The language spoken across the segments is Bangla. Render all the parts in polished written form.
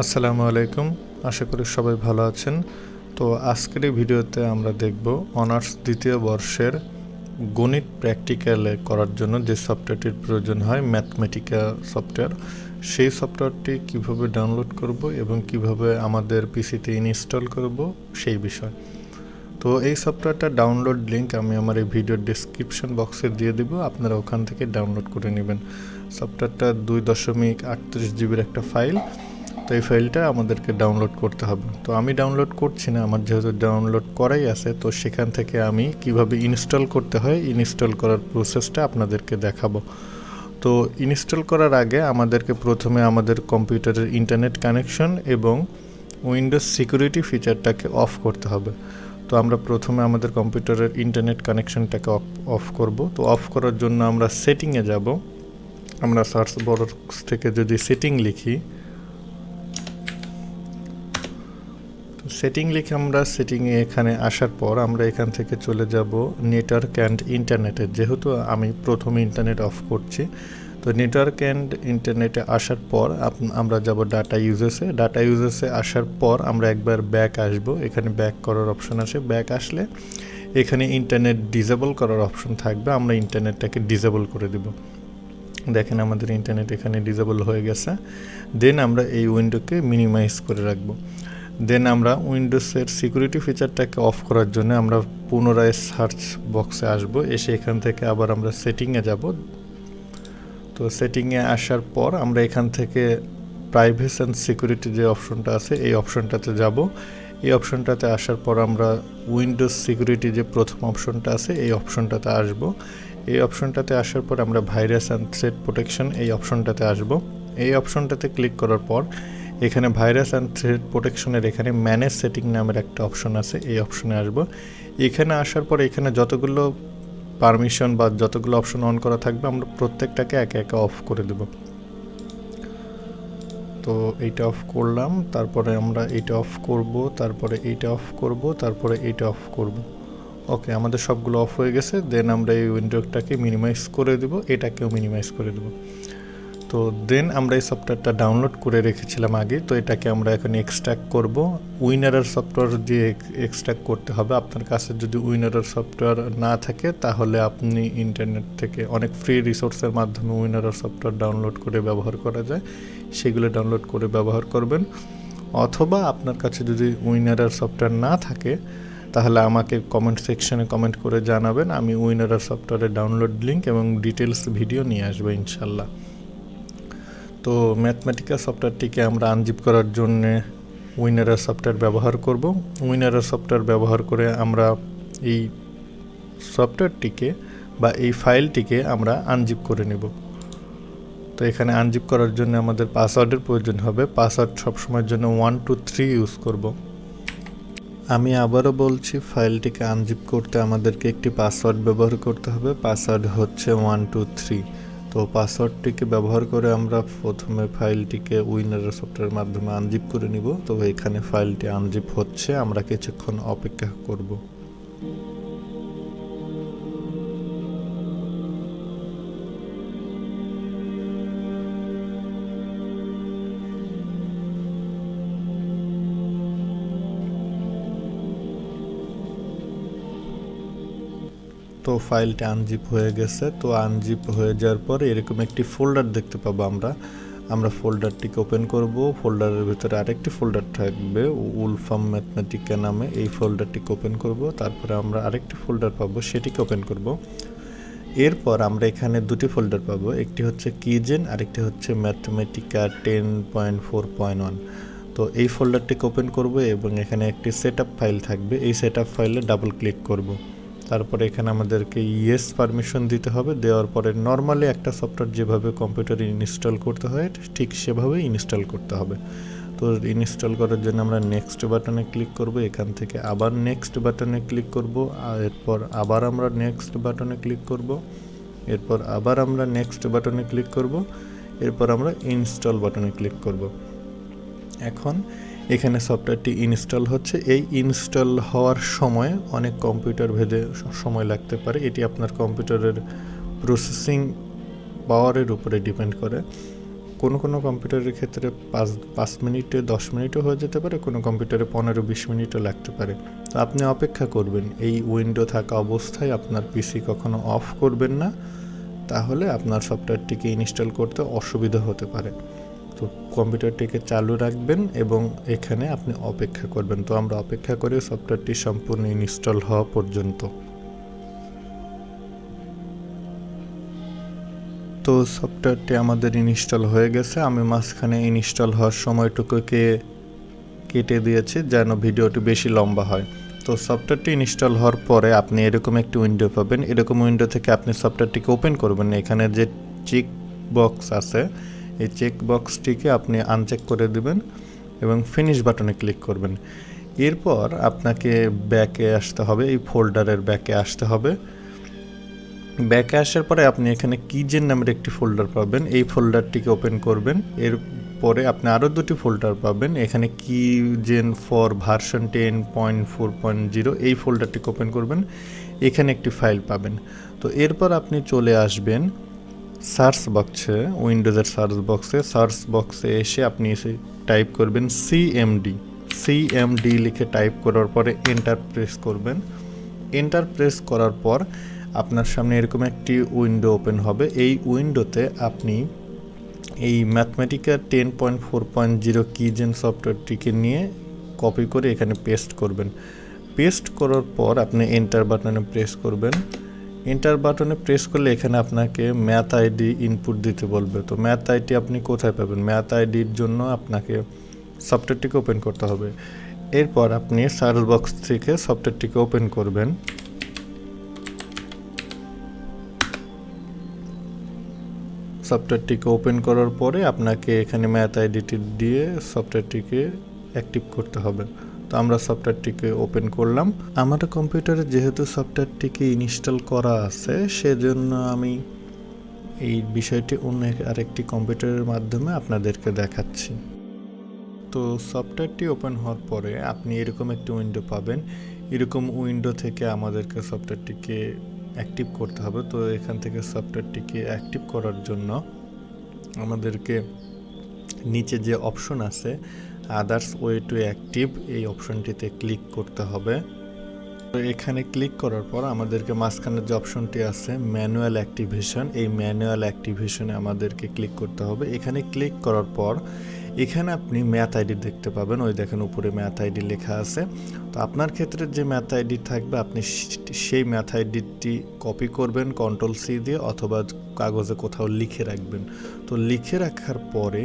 আসসালামু আলাইকুম। আশা করি সবাই ভালো আছেন। তো আজকের এই ভিডিওতে আমরা দেখব অনার্স দ্বিতীয় বর্ষের গণিত প্র্যাকটিক্যালে করার জন্য যে সফটওয়্যারটির প্রয়োজন হয় ম্যাথমেটিকা সফটওয়্যার, সেই সফটওয়্যারটি কিভাবে ডাউনলোড করব এবং কিভাবে আমাদের পিসিতে ইনস্টল করব সেই বিষয়। তো এই সফটওয়্যারটা ডাউনলোড লিঙ্ক আমি আমার এই ভিডিওর ডেসক্রিপশন বক্সে দিয়ে দিব, আপনারা ওখান থেকে ডাউনলোড করে নেবেন। সফটওয়্যারটা 2.38 জিবির একটা ফাইল। তো এই ফাইলটা আমাদেরকে ডাউনলোড করতে হবে। তো আমি ডাউনলোড করছি না, আমার যেহেতু ডাউনলোড করাই আছে, তো সেখান থেকে আমি কিভাবে ইনস্টল করতে হয় ইনস্টল করার প্রসেসটা আপনাদেরকে দেখাবো। তো ইনস্টল করার আগে আমাদেরকে প্রথমে আমাদের কম্পিউটারের ইন্টারনেট কানেকশন এবং উইন্ডোজ সিকিউরিটি ফিচারটাকে অফ করতে হবে। তো আমরা প্রথমে আমাদের কম্পিউটারের ইন্টারনেট কানেকশনটাকে অফ করব। তো অফ করার জন্য আমরা সেটিংয়ে যাব। আমরা সার্চ বক্স থেকে যদি সেটিং লিখি, সেটিং লিখে আমরা সেটিংয়ে এখানে আসার পর আমরা এখান থেকে চলে যাব নেটওয়ার্ক অ্যান্ড ইন্টারনেটে। যেহেতু আমি প্রথমে ইন্টারনেট অফ করছি, তো নেটওয়ার্ক অ্যান্ড ইন্টারনেটে আসার পর আমরা যাব ডাটা ইউজেসে। ডাটা ইউজেসে আসার পর আমরা একবার ব্যাক আসব। এখানে ব্যাক করার অপশন আসে। ব্যাক আসলে এখানে ইন্টারনেট ডিসেবল করার অপশন থাকবে, আমরা ইন্টারনেটটাকে ডিসেবল করে দেব। দেখেন আমাদের ইন্টারনেট এখানে ডিসেবল হয়ে গেছে। দেন আমরা এই উইন্ডোকে মিনিমাইজ করে রাখবো। দেন আমরা উইন্ডোজের সিকিউরিটি ফিচারটাকে অফ করার জন্য আমরা পুনরায় সার্চ বক্সে আসব। এসে এখান থেকে আবার আমরা সেটিংয়ে যাব। তো সেটিংয়ে আসার পর আমরা এখান থেকে প্রাইভেসি অ্যান্ড সিকিউরিটি যে অপশনটা আছে এই অপশনটাতে যাব। এই অপশনটাতে আসার পর আমরা উইন্ডোজ সিকিউরিটি যে প্রথম অপশনটা আছে এই অপশনটাতে আসব। এই অপশনটাতে আসার পর আমরা ভাইরাস অ্যান্ড থ্রেট প্রোটেকশন এই অপশনটাতে আসব। এই অপশনটাতে ক্লিক করার পর এখানে ভাইরাস অ্যান্ড থ্রেট প্রোটেকশনের এখানে ম্যানেজ সেটিং নামের একটা অপশন আছে, এই অপশনে আসব। এখানে আসার পর এখানে যতগুলো পারমিশন বা যতগুলো অপশন অন করা থাকবে আমরা প্রত্যেকটাকে একে একে অফ করে দেব। তো এইটা অফ করলাম, তারপরে আমরা এইটা অফ করব, তারপরে এইটা অফ করব, তারপরে এইটা অফ করব। ওকে, আমাদের সবগুলো অফ হয়ে গেছে। দেন আমরা এই উইন্ডোটাকে মিনিমাইজ করে দেব, এটাকেও মিনিমাইজ করে দেব। তো দেন আমরা এই সফটওয়্যারটা ডাউনলোড করে রেখেছিলাম আগে, তো এটাকে আমরা এখন এক্সট্র্যাক্ট করব। উইনারের সফটওয়্যার দিয়ে এক্সট্র্যাক্ট করতে হবে। আপনার কাছে যদি উইনারের সফটওয়্যার না থাকে তাহলে আপনি ইন্টারনেট থেকে অনেক ফ্রি রিসোর্সের মাধ্যমে উইনারের সফটওয়্যার ডাউনলোড করে ব্যবহার করা যায়, সেগুলো ডাউনলোড করে ব্যবহার করবেন। অথবা আপনার কাছে যদি উইনারের সফটওয়্যার না থাকে তাহলে আমাকে কমেন্ট সেকশনে কমেন্ট করে জানাবেন, আমি উইনারের সফটওয়্যারের ডাউনলোড লিঙ্ক এবং ডিটেলস ভিডিও নিয়ে আসবো ইনশাল্লাহ। তো ম্যাথমেটিকা সফটওয়্যারটিকে আমরা আনজিপ করার জন্য উইনারের সফটওয়্যার ব্যবহার করব। উইনারের সফটওয়্যার ব্যবহার করে আমরা এই সফটওয়্যারটিকে বা এই ফাইলটিকে আমরা আনজিপ করে নেব। তো এখানে আনজিপ করার জন্য আমাদের পাসওয়ার্ডের প্রয়োজন হবে। পাসওয়ার্ড সবসময়ের জন্য 1 2 3 ইউজ করব। আমি আবারও বলছি, ফাইলটিকে আনজিপ করতে আমাদেরকে একটি পাসওয়ার্ড ব্যবহার করতে হবে। পাসওয়ার্ড হচ্ছে 1 2 3। তো পাসওয়ার্ডটিকে ব্যবহার করে আমরা প্রথমে ফাইলটিকে উইনারের সফটওয়্যারের মাধ্যমে আনজিপ করে নিব। তো এখানে ফাইলটি আনজিপ হচ্ছে, আমরা কিছুক্ষণ অপেক্ষা করব। তো ফাইলটা আনজিপ হয়ে গেছে। তো আনজিপ হয়ে যাওয়ার পর এরকম একটি ফোল্ডার দেখতে পাবো আমরা ফোল্ডারটিকে ওপেন করব। ফোল্ডারের ভিতরে আরেকটি ফোল্ডার থাকবে উলফাম ম্যাথমেটিকা নামে, এই ফোল্ডারটিকে ওপেন করব। তারপরে আমরা আরেকটি ফোল্ডার পাবো, সেটিকে ওপেন করব। এরপর আমরা এখানে দুটি ফোল্ডার পাবো, একটি হচ্ছে কিজেন আরেকটি হচ্ছে ম্যাথমেটিকা 10.4.1। তো এই ফোল্ডারটিকে ওপেন করব এবং এখানে একটি সেটআপ ফাইল থাকবে, এই সেটআপ ফাইলে ডাবল ক্লিক করব। তারপরে এখানে আমাদেরকে ইয়েস পারমিশন দিতে হবে। দেওয়ার পরে নর্মালি একটা সফটওয়্যার যেভাবে কম্পিউটারে ইনস্টল করতে হয় ঠিক সেভাবে ইনস্টল করতে হবে। তো ইনস্টল করার জন্য আমরা নেক্সট বাটনে ক্লিক করব। এখান থেকে আবার নেক্সট বাটনে ক্লিক করব, আর এরপর আবার আমরা নেক্সট বাটনে ক্লিক করব, এরপর আবার আমরা নেক্সট বাটনে ক্লিক করব, এরপর আমরা ইনস্টল বাটনে ক্লিক করব। এখন এখানে সফটওয়্যারটি ইনস্টল হচ্ছে। এই ইনস্টল হওয়ার সময় অনেক কম্পিউটার ভেদে সময় লাগতে পারে, এটি আপনার কম্পিউটারের প্রসেসিং পাওয়ারের উপরে ডিপেন্ড করে। কোনো কম্পিউটারের ক্ষেত্রে 5 মিনিটে 10 মিনিটও হয়ে যেতে পারে, কোনো কম্পিউটারে 15-20 মিনিটও লাগতে পারে। তো আপনি অপেক্ষা করবেন, এই উইন্ডো থাকা অবস্থায় আপনার পিসি কখনো অফ করবেন না, তাহলে আপনার সফটওয়্যারটিকে ইনস্টল করতে অসুবিধা হতে পারে। তো কম্পিউটারটিকে চালু রাখবেন এবং এখানে আপনি অপেক্ষা করবেন। তো আমরা অপেক্ষা করি সফটওয়্যারটি সম্পূর্ণ ইনস্টল হওয়া পর্যন্ত। তো সফটওয়্যারটি আমাদের ইনস্টল হয়ে গেছে। আমি মাঝখানে ইনস্টল হওয়ার সময়টুকুকে কেটে দিয়েছি যেন ভিডিওটি বেশি লম্বা হয়। তো সফটওয়্যারটি ইনস্টল হওয়ার পরে আপনি এরকম একটি উইন্ডো পাবেন। এরকম উইন্ডো থেকে আপনি সফটওয়্যারটিকে ওপেন করবেন। এখানে যে চেক বক্স আছে, এই চেক বক্সটিকে আপনি আনচেক করে দিবেন এবং ফিনিশ বাটনে ক্লিক করবেন। এরপর আপনাকে ব্যাকে আসতে হবে, এই ফোল্ডারের ব্যাকে আসতে হবে। ব্যাকে আসার পরে আপনি এখানে কিজেন নামের একটি ফোল্ডার পাবেন, এই ফোল্ডারটিকে ওপেন করবেন। এরপরে আপনি আরও দুটি ফোল্ডার পাবেন, এখানে কিজেন ফর ভার্সন 10.4.0 এই ফোল্ডারটিকে ওপেন করবেন। এখানে একটি ফাইল পাবেন। তো এরপর আপনি চলে আসবেন সার্চ বক্সে, উইন্ডোজের সার্চ বক্সে এসে আপনি টাইপ করবেন সিএমডি লিখে টাইপ করার পরে এন্টার প্রেস করবেন। এন্টার প্রেস করার পর আপনার সামনে এরকম একটি উইন্ডো ওপেন হবে। এই উইন্ডোতে আপনি এই ম্যাথমেটিকা 10.4.0 কিজেন সফটওয়্যারটিকে নিয়ে কপি করে এখানে পেস্ট করবেন। পেস্ট করার পর আপনি এন্টার বাটনে প্রেস করবেন। এন্টার বাটনে প্রেস করলে এখানে আপনাকে ম্যাথ আইডি ইনপুট দিতে বলবে। তো ম্যাথ আইডি আপনি কোথায় পাবেন? ম্যাথ আইডির জন্য আপনাকে সফটওয়্যারটিকে ওপেন করতে হবে। এরপর আপনি সার্চ বক্স থেকে সফটওয়্যারটিকে ওপেন করবেন। সফটওয়্যারটিকে ওপেন করার পরে আপনাকে এখানে ম্যাথ আইডিটি দিয়ে সফটওয়্যারটিকে অ্যাক্টিভ করতে হবে। তো আমরা সফটওয়্যারটিকে ওপেন করলাম। আমার কম্পিউটারে যেহেতু সফটওয়্যারটিকে ইনস্টল করা আছে, সেজন্য আমি এই বিষয়টি অন্য আরেকটি কম্পিউটারের মাধ্যমে আপনাদেরকে দেখাচ্ছি। তো সফটওয়্যারটি ওপেন হওয়ার পরে আপনি এরকম একটি উইন্ডো পাবেন। এরকম উইন্ডো থেকে আমাদেরকে সফটওয়্যারটিকে অ্যাক্টিভ করতে হবে। তো এখান থেকে সফটওয়্যারটিকে অ্যাক্টিভ করার জন্য আমাদেরকে নিচে যে অপশন আছে আদার্স ওয়ে টু অ্যাক্টিভ, এই অপশনটিতে ক্লিক করতে হবে। তো এখানে ক্লিক করার পর আমাদেরকে মাঝখানে যে অপশনটি আছে ম্যানুয়াল অ্যাক্টিভেশন, এই ম্যানুয়াল অ্যাক্টিভেশনে আমাদেরকে ক্লিক করতে হবে। এখানে ক্লিক করার পর এখানে আপনি ম্যাথ আইডি দেখতে পাবেন, ওই দেখেন উপরে ম্যাথ আইডি লেখা আছে। তো আপনার ক্ষেত্রে যে ম্যাথ আইডি থাকবে আপনি সেই ম্যাথ আইডিটি কপি করবেন Ctrl+C দিয়ে, অথবা কাগজে কোথাও লিখে রাখবেন। তো লিখে রাখার পরে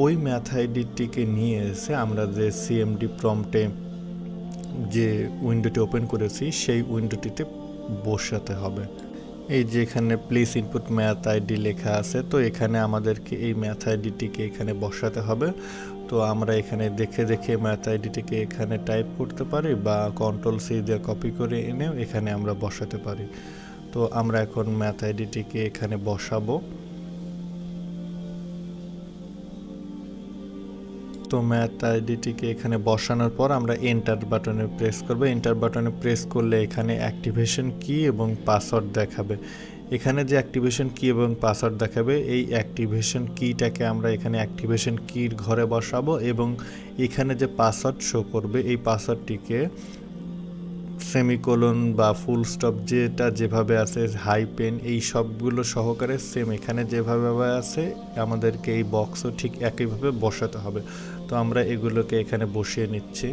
ওই ম্যাথ আইডিটিকে নিয়ে এসে আমরা যে সিএমডি প্রম্পটে যে উইন্ডোটি ওপেন করেছি সেই উইন্ডোটিতে বসাতে হবে। এই যে এখানে প্লিজ ইনপুট ম্যাথ আইডি লেখা আছে, তো এখানে আমাদেরকে এই ম্যাথ আইডিটিকে এখানে বসাতে হবে। তো আমরা এখানে দেখে দেখে ম্যাথ আইডিটিকে এখানে টাইপ করতে পারি বা Ctrl+C দিয়ে কপি করে এনেও এখানে আমরা বসাতে পারি। তো আমরা এখন ম্যাথ আইডিটিকে এখানে বসাবো। তো ম্যাথ আইডিটিকে এখানে বসানোর পর আমরা এন্টার বাটনে প্রেস করব। এন্টার বাটনে প্রেস করলে এখানে অ্যাক্টিভেশন কি এবং পাসওয়ার্ড দেখাবে। এখানে যে অ্যাক্টিভেশন কি এবং পাসওয়ার্ড দেখাবে, এই অ্যাক্টিভেশন কিটাকে আমরা এখানে অ্যাক্টিভেশন কির ঘরে বসাবো এবং এখানে যে পাসওয়ার্ড শো করবে এই পাসওয়ার্ডটিকে সেমিকোলন বা ফুল স্টপ যেটা যেভাবে আছে, হাইপেন, এই সবগুলো সহকারে সেম এখানে যেভাবে আছে আমাদেরকে এই বক্সও ঠিক একইভাবে বসাতে হবে। তো আমরা এগুলোকে এখানে বসিয়ে নিচ্ছি।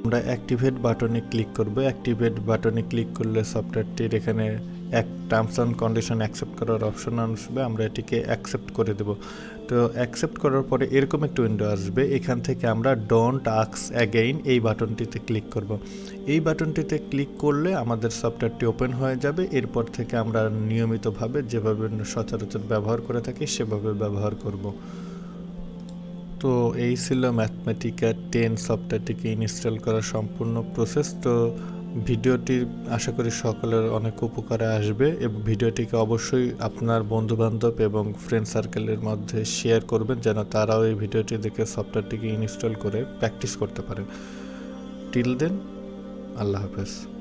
আমরা অ্যাক্টিভেট বাটনে ক্লিক করব। অ্যাক্টিভেট বাটনে ক্লিক করলে সফটওয়্যারটির এখানে এক টার্মস অ্যান্ড কন্ডিশন অ্যাকসেপ্ট করার অপশন আসবে, আমরা এটিকে অ্যাকসেপ্ট করে দেব। তো অ্যাকসেপ্ট করার পরে এরকম একটা উইন্ডো আসবে, এখান থেকে আমরা ডোন্ট আস্ক অ্যাগেইন এই বাটনটিতে ক্লিক করব। এই বাটনটিতে ক্লিক করলে আমাদের সফটওয়্যারটি ওপেন হয়ে যাবে। এরপর থেকে আমরা নিয়মিতভাবে যেভাবে সচরাচর ব্যবহার করে থাকি সেভাবে ব্যবহার করব। তো এই ছিল ম্যাথমেটিকা 10 সফটওয়্যারটিকে ইনস্টল করার সম্পূর্ণ প্রসেস। তো ভিডিওটি আশা করি সকলের অনেক উপকারে আসবে এবং ভিডিওটিকে অবশ্যই আপনার বন্ধুবান্ধব এবং ফ্রেন্ড সার্কেলের মধ্যে শেয়ার করবেন যেন তারাও এই ভিডিওটি দেখে সফটওয়্যারটিকে ইনস্টল করে প্র্যাকটিস করতে পারে। টিল দেন, আল্লাহ হাফেজ।